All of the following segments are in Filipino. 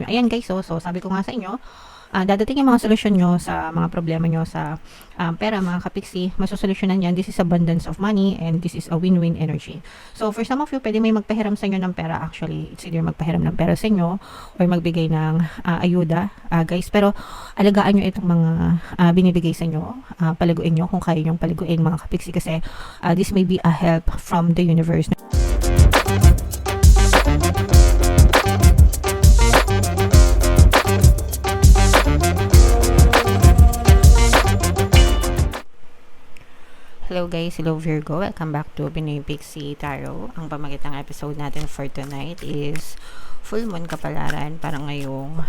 Ayan guys, so sabi ko nga sa inyo, dadating yung mga solusyon nyo sa mga problema nyo sa pera, mga kapiksi, masosolusyonan yan. This is abundance of money and this is a win-win energy. So for some of you, pwede may magpahiram sa inyo ng pera. Actually, it's either magpahiram ng pera sa inyo or magbigay ng ayuda, guys. Pero alagaan nyo itong mga binibigay sa inyo. Paliguin nyo kung kaya nyong paliguin, mga kapiksi, kasi this may be a help from the universe. Hello guys, hello Virgo, welcome back to Pinoy Pixie Tarot. Ang pamagatang episode natin for tonight is full moon kapalaran para ngayong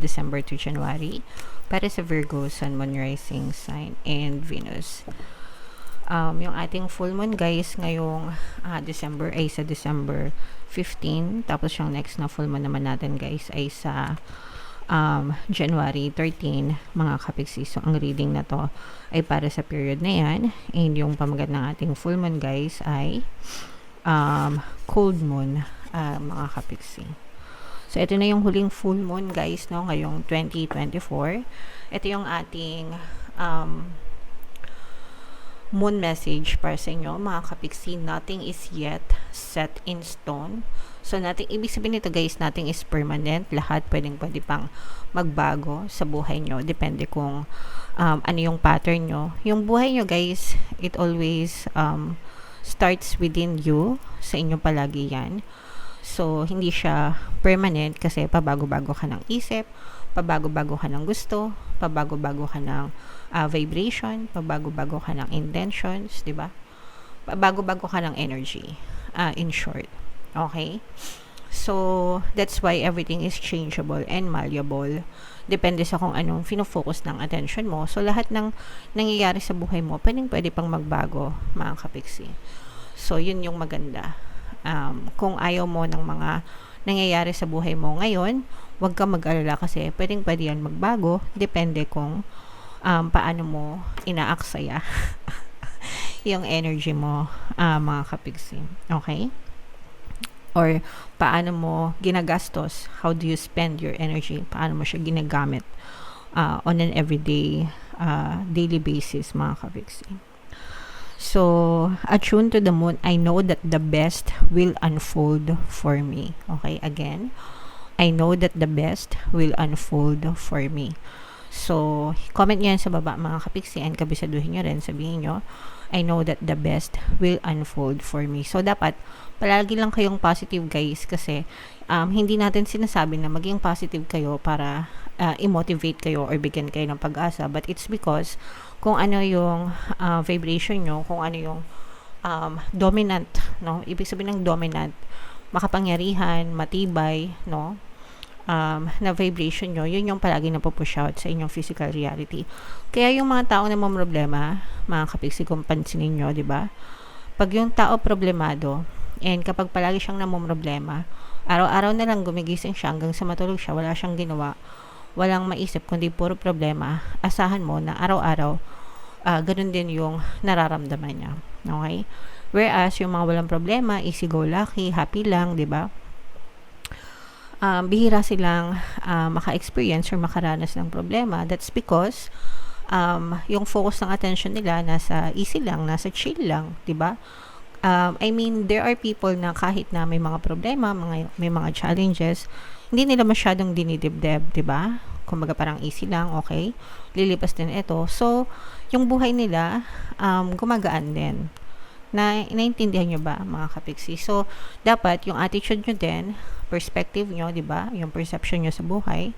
December to January para sa Virgo, Sun, Moon, Rising sign and Venus. Yung ating full moon guys ngayong December ay sa December 15, tapos yung next na full moon naman natin guys ay sa January 13, mga kapiksi. So ang reading na to ay para sa period na yan, and yung pamagat ng ating full moon guys ay cold moon, mga kapiksi. So ito na yung huling full moon guys, no, ngayong 2024. Ito yung ating moon message para sa inyo, mga kapiksi. Nothing is yet set in stone. So, ibig sabihin nito guys, nothing is permanent. Lahat pwede pang magbago sa buhay nyo. Depende kung ano yung pattern nyo. Yung buhay nyo guys, it always starts within you. Sa inyo palagi yan. So, hindi siya permanent kasi pabago-bago ka ng isip, pabago-bago ka ng gusto, pabago-bago ka ng vibration, pabago-bago ka ng intentions, di ba? Pabago-bago ka ng energy, in short. Okay? So, that's why everything is changeable and malleable. Depende sa kung anong fino-focus ng attention mo. So, lahat ng nangyayari sa buhay mo, pwede pang magbago, mga kapiksi. So, yun yung maganda. Kung ayaw mo ng mga nangyayari sa buhay mo ngayon, huwag kang mag-alala kasi pwede yan magbago. Depende kung paano mo inaaksaya yung energy mo, mga kapiksi. Okay? Or paano mo ginagastos, how do you spend your energy, paano mo siya ginagamit on an everyday, daily basis, mga kapiksi. So, attuned to the moon, I know that the best will unfold for me. Okay, again, I know that the best will unfold for me. So, comment nyo yan sa baba, mga kapiksi, and kabisaduhin nyo rin, sabihin nyo, I know that the best will unfold for me. So, dapat, palagi lang kayong positive guys, kasi hindi natin sinasabi na maging positive kayo para i-motivate kayo or bigyan kayo ng pag-asa, but it's because kung ano yung vibration nyo, kung ano yung dominant, no? Ibig sabihin ng dominant, makapangyarihan, matibay, no? Na vibration nyo, yun yung palagi na push out sa inyong physical reality. Kaya yung mga tao na may problema, mga kapiksi, kung pansinin nyo, di ba? Pag yung tao problemado, and kapag palagi siyang namumroblema, araw-araw na lang gumigising siya hanggang sa matulog siya, wala siyang ginawa, walang maisip kundi puro problema, asahan mo na araw-araw, ganun din yung nararamdaman niya. Okay? Whereas, yung mga walang problema, easy go lucky, happy lang, di ba? Bihira silang maka-experience or makaranas ng problema. That's because yung focus ng attention nila nasa easy lang, nasa chill lang, di ba? I mean, there are people na kahit na may mga problema, may mga challenges, hindi nila masyadong dinidibdib, di ba? Kumbaga parang easy lang, okay? Lilipas din ito. So, yung buhay nila, gumagaan din. Naintindihan nyo ba, mga kapiksi? So, dapat yung attitude nyo din, perspective nyo, di ba? Yung perception nyo sa buhay,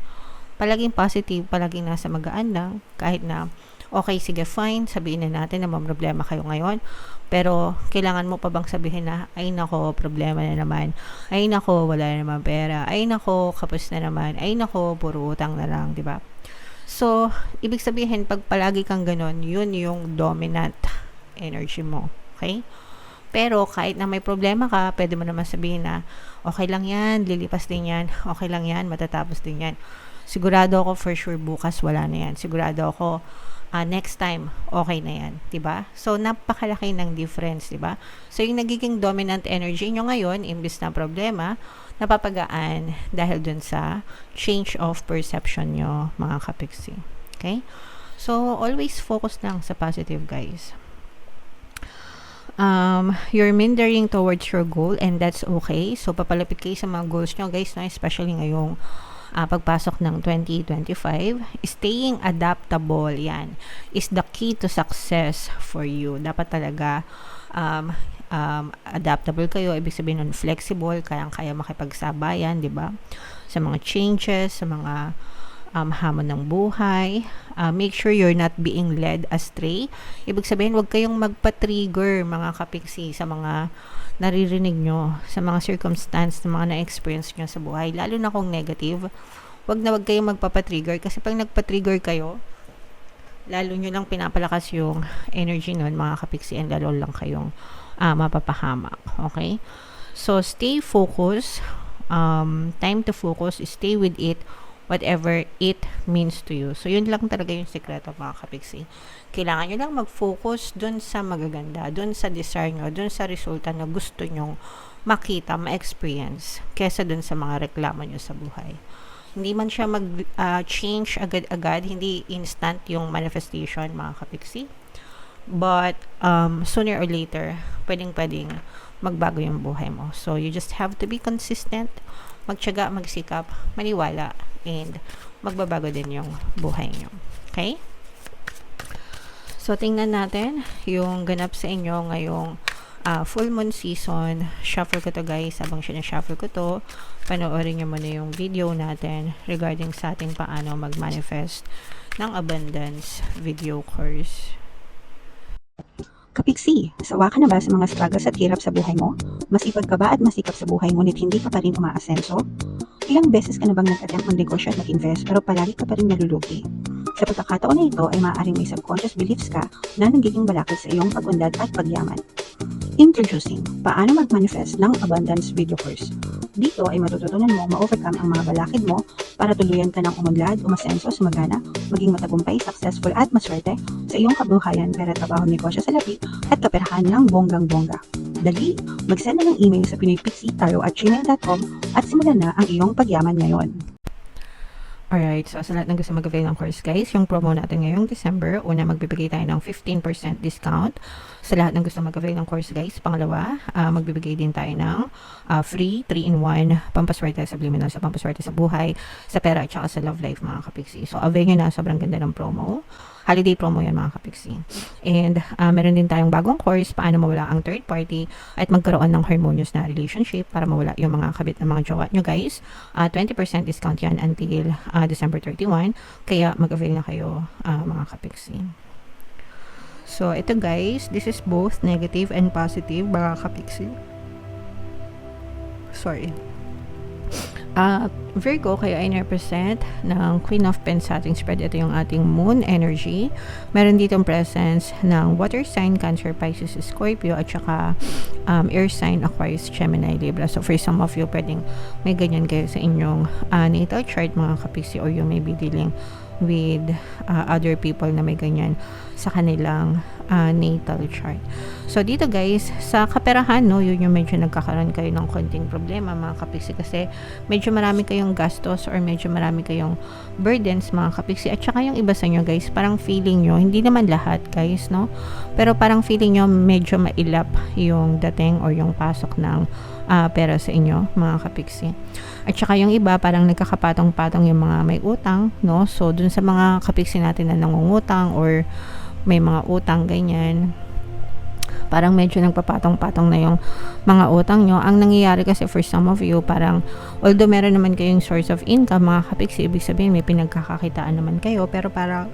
palaging positive, palaging nasa magaan lang, kahit na, okay, sige, fine, sabihin na natin na may problema kayo ngayon, pero kailangan mo pa bang sabihin na, ay nako, problema na naman, ay nako, wala na naman pera, ay nako, kapos na naman, ay nako, puro utang na lang, di ba? So, ibig sabihin, pag palagi kang ganon, yun yung dominant energy mo, okay? Pero kahit na may problema ka, pwede mo naman sabihin na, okay lang yan, lilipas din yan, okay lang yan, matatapos din yan. Sigurado ako for sure bukas wala na yan. Sigurado ako next time okay na yan, 'di ba? So napakalaki ng difference, 'di ba? So yung nagiging dominant energy nyo ngayon imbis na problema, napapagaan dahil dun sa change of perception nyo, mga kapiksi. Okay? So, always focus lang sa positive, guys. You're meandering towards your goal and that's okay. So, papalapit kayo sa mga goals nyo, guys, no? Especially ngayong pagpasok ng 2025. Staying adaptable, yan, is the key to success for you. Dapat talaga adaptable kayo. Ibig sabihin nun, flexible, kaya makipagsabayan, di ba? Sa mga changes, sa mga hamon ng buhay. Make sure you're not being led astray. Ibig sabihin, huwag kayong magpa-trigger, mga kapiksi, sa mga naririnig nyo, sa mga circumstance na mga na-experience nyo sa buhay, lalo na kung negative. Huwag kayong magpapa-trigger, kasi pag nagpa-trigger kayo, lalo nyo lang pinapalakas yung energy nun, mga kapiksi, and lalo lang kayong mapapahamak. Okay? So, stay focused. Time to focus. Stay with it, whatever it means to you. So, yun lang talaga yung sekreto, mga kapiksi. Kailangan nyo lang mag-focus dun sa magaganda, dun sa desire nyo, dun sa resulta na gusto nyong makita, ma-experience, kesa dun sa mga reklamo nyo sa buhay. Hindi man siya mag-change agad-agad, hindi instant yung manifestation, mga kapiksi. But, sooner or later, pwedeng magbago yung buhay mo. So, you just have to be consistent, magtiyaga, magsikap, maniwala, and magbabago din yung buhay nyo. Okay? So, tingnan natin yung ganap sa inyo ngayong full moon season. Shuffle ko to, guys. Habang sinashuffle ko to, panoorin nyo muna yung video natin regarding sa ating paano mag-manifest ng abundance video course. Kapiksi, sawa ka na ba sa mga struggles at hirap sa buhay mo? Masipag ka ba at masikap sa buhay ngunit hindi ka pa rin umaasenso? Ilang beses ka na bang nag-attempt mag-negosyo at mag-invest pero palagi ka pa rin nalulugi? Sa pagkakataon na ito ay maaaring may subconscious beliefs ka na nagiging balakid sa iyong pag-unlad at pagyaman. Introducing, paano mag-manifest ng abundance video course. Dito ay matututunan mo ma-overcome ang mga balakid mo para tuluyan ka ng umunlad, umasenso, sumagana, maging matagumpay, successful at maswerte sa iyong kabuhayan, pera, trabaho, negosyo sa lapi at kaperahan ng bonggang-bongga. Dali, mag-send na ng email sa pinoypixitaro@gmail.com at simulan na ang iyong pagyaman ngayon. Alright, so sa lahat ng gusto mag-avail ng course, guys, yung promo natin ngayong December, una magbibigay tayo ng 15% discount. Sa lahat ng gusto mag-avail ng course, guys, pangalawa, magbibigay din tayo ng free 3-in-1 pampaswerte sa subliminal, sa pampaswerte sa buhay, sa pera at saka sa love life, mga kapiksi. So, avail nyo na, sobrang ganda ng promo. Holiday promo yan, mga kapiksi. And meron din tayong bagong course, paano mawala ang third party at magkaroon ng harmonious na relationship para mawala yung mga kabit ng mga jowa nyo, guys. 20% discount yan until December 31. Kaya mag-avail na kayo, mga kapiksi. So, ito, guys, this is both negative and positive, mga kapiksi. Sorry. Virgo, kayo ay represent ng Queen of Pentacles sa ating spread. Ito yung ating moon energy. Meron ditong presence ng water sign, Cancer, Pisces, Scorpio, at saka air sign, Aquarius, Gemini, Libra. So for some of you, pwedeng may ganyan kayo sa inyong natal chart, mga kapiksi, or you may be dealing with other people na may ganyan sa kanilang natal chart. So dito, guys, sa kaperahan, no, yun yung medyo nagkakaroon kayo ng konting problema, mga kapiksi, kasi medyo marami kayong gastos or medyo marami kayong burdens, mga kapiksi. At saka yung iba sa inyo, guys, parang feeling nyo, hindi naman lahat, guys, no, pero parang feeling nyo medyo mailap yung dating or yung pasok ng pera sa inyo, mga kapiksi. At saka yung iba, parang nagkakapatong-patong yung mga may utang, no? So, dun sa mga kapiksi natin na nangungutang or may mga utang, ganyan, parang medyo nagpapatong-patong na yung mga utang nyo. Ang nangyayari kasi for some of you, parang, although meron naman kayong source of income, mga kapiksi, ibig sabihin may pinagkakakitaan naman kayo, pero parang,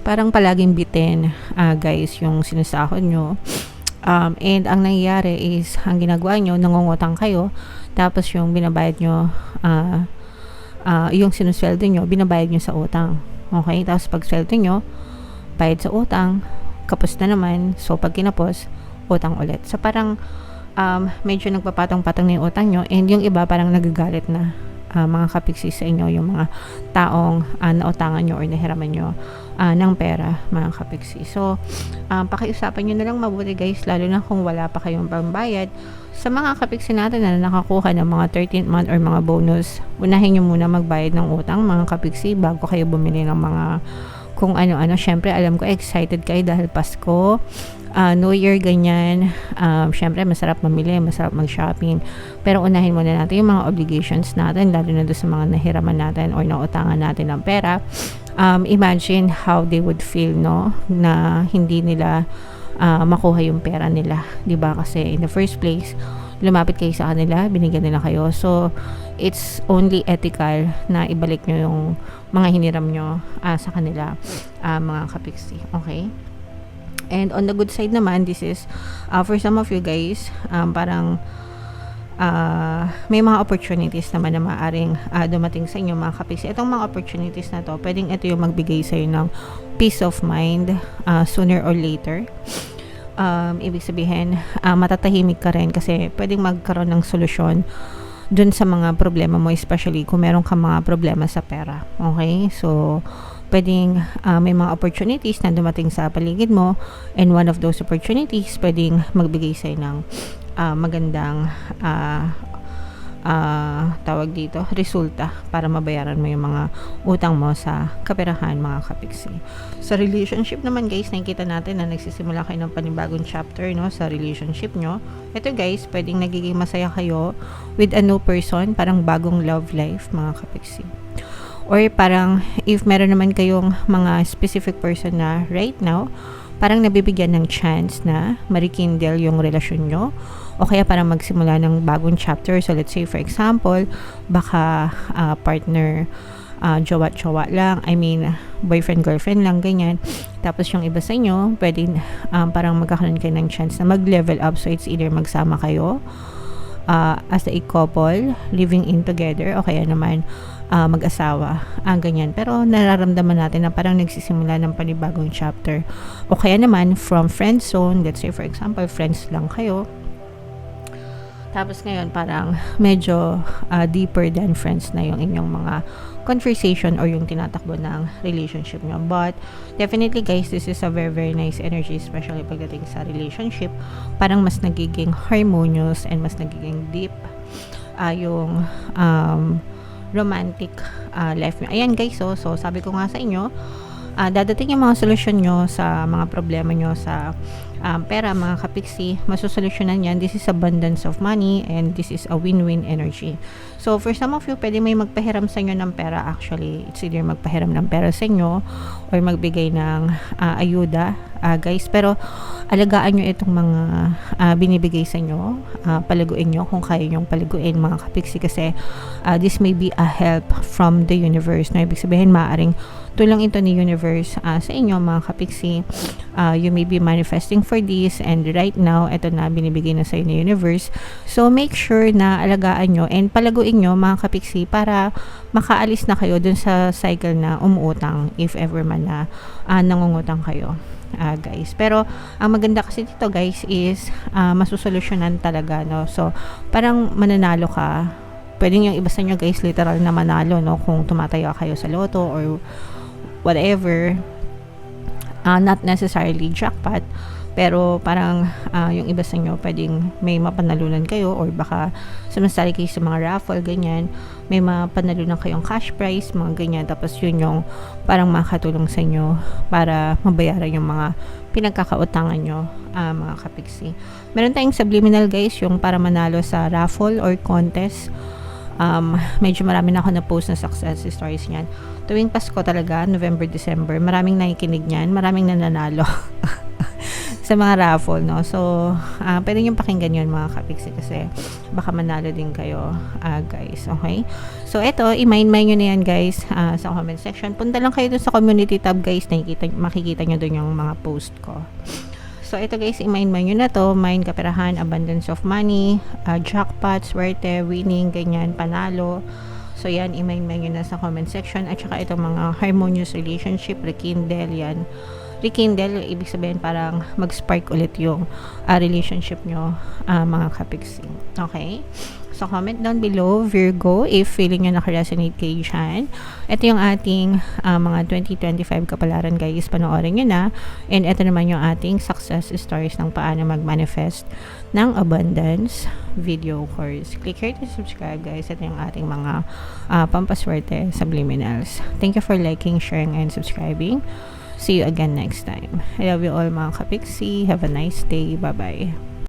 parang palaging bitin, guys, yung sinasahod nyo. And ang nangyayari is, ang ginagawa nyo, nangungutang kayo, tapos yung binabayad nyo, yung sinusweldo nyo, binabayad nyo sa utang. Okay? Tapos pag sweldo nyo, bayad sa utang, kapos na naman, so pag kinapos, utang ulit. So parang, medyo nagpapatong-patong na yung utang nyo, and yung iba parang nagagalit na, mga kapiksi sa inyo, yung mga taong nautangan nyo or nahiraman nyo ng pera, mga kapiksi. So, pakiusapan nyo na lang mabuti guys, lalo na kung wala pa kayong pambayad. Sa mga kapiksi natin na nakakuha ng mga 13th month or mga bonus, unahin nyo muna magbayad ng utang, mga kapiksi, bago kayo bumili ng mga kung ano-ano. Syempre, alam ko excited kayo dahil Pasko, New Year, ganyan. Syempre, masarap mamili, masarap mag-shopping. Pero unahin muna natin yung mga obligations natin, lalo na doon sa mga nahiraman natin or nautangan natin ng pera. Imagine how they would feel, no? Na hindi nila makuha yung pera nila, 'di ba? Kasi in the first place, lumapit kayo sa kanila, binigyan nila kayo. So, it's only ethical na ibalik nyo yung mga hiniram nyo sa kanila, mga kapiksi. Okay? And on the good side naman, this is, for some of you guys, parang, may mga opportunities naman na maaaring dumating sa inyo, mga kapiksi. Itong mga opportunities na to, pwedeng ito yung magbigay sa'yo ng peace of mind sooner or later. Ibig sabihin, matatahimik ka rin kasi pwedeng magkaroon ng solusyon dun sa mga problema mo, especially kung meron ka mga problema sa pera. Okay? So, pwedeng may mga opportunities na dumating sa paligid mo, and one of those opportunities pwedeng magbigay sa'yo ng magandang tawag dito, resulta para mabayaran mo yung mga utang mo sa kaperahan, mga kapiksi. Sa relationship naman guys, nakikita natin na nagsisimula kayo ng panibagong chapter, no, sa relationship nyo. Ito guys, pwedeng nagiging masaya kayo with a new person, parang bagong love life, mga kapiksi. Or parang if meron naman kayong mga specific person na right now, parang nabibigyan ng chance na marikindle yung relasyon nyo, o kaya parang magsimula ng bagong chapter. So let's say for example, baka partner, jowa-jowa lang, I mean boyfriend-girlfriend lang, ganyan. Tapos yung iba sa inyo, pwedeng parang magkakaroon kayo ng chance na mag-level up. So it's either magsama kayo as a couple, living in together, o kaya naman mag-asawa, ganyan. Pero nararamdaman natin na parang nagsisimula ng panibagong chapter. O kaya naman from friend zone, let's say for example, friends lang kayo, tapos ngayon parang medyo deeper than friends na yung inyong mga conversation or yung tinatakbo ng relationship nyo. But definitely guys, this is a very very nice energy, especially pagdating sa relationship. Parang mas nagiging harmonious and mas nagiging deep yung romantic life nyo. Ayan guys, so sabi ko nga sa inyo, dadating yung mga solusyon nyo sa mga problema nyo sa pera, mga kapiksi. Masusolusyonan yan. This is abundance of money and this is a win-win energy. So for some of you, pwede may magpahiram sa inyo ng pera. Actually, it's either magpahiram ng pera sa inyo or magbigay ng ayuda, guys. Pero alagaan nyo itong mga binibigay sa inyo. Paliguin nyo kung kaya nyong paliguin, mga kapiksi, kasi this may be a help from the universe. No? Ibig sabihin, maaaring tulong ito ni universe sa inyo, mga kapiksi. You may be manifesting for this, and right now ito na binibigay na sa inyo ni universe. So make sure na alagaan nyo and palaguin nyo, mga kapiksi, para makaalis na kayo dun sa cycle na umuutang, if ever man na nangungutang kayo, guys. Pero ang maganda kasi dito guys is masusolusyonan talaga, no? So parang mananalo ka. Pwedeng yung iba sa inyo guys literal na manalo, no, kung tumataya kayo sa loto or whatever, not necessarily jackpot, pero parang yung iba sa inyo pwedeng may mapanalunan kayo, or baka sumasali kayo sa mga raffle, ganyan, may mapanalunan kayong cash prize, mga ganyan. Tapos yun yung parang makatulong sa inyo para mabayaran yung mga pinagkakautangan nyo, mga kapiksi. Meron tayong subliminal guys, yung para manalo sa raffle or contest. Medyo marami na ako na-post na success stories niyan. Tuwing Pasko talaga, November, December, maraming nakikinig niyan, maraming nananalo sa mga raffle, no? So, pwede nyo pakinggan yun, mga kapiksi, kasi baka manalo din kayo, guys. Okay? So, eto, i-mind nyo na yan, guys, sa comment section. Punta lang kayo dun sa community tab, guys. Makikita nyo dun yung mga post ko. So, ito guys, i-mind nyo na to. Mind, kaperahan, abundance of money, jackpot, swerte, winning, ganyan, panalo. So, yan, i-mind nyo na sa comment section. At saka itong mga harmonious relationship, rekindle, yan. Rekindle, ibig sabihin parang mag-spark ulit yung relationship nyo, mga kapiksi. Okay? So, So, comment down below, Virgo, if feeling nyo nakaresonate kayo dyan. Ito yung ating mga 2025 kapalaran, guys. Panoorin nyo na. And ito naman yung ating success stories ng paano mag-manifest ng abundance video course. Click here to subscribe, guys. Ito yung ating mga pampaswerte subliminals. Thank you for liking, sharing, and subscribing. See you again next time. I love you all, mga kapiksi. Have a nice day. Bye-bye.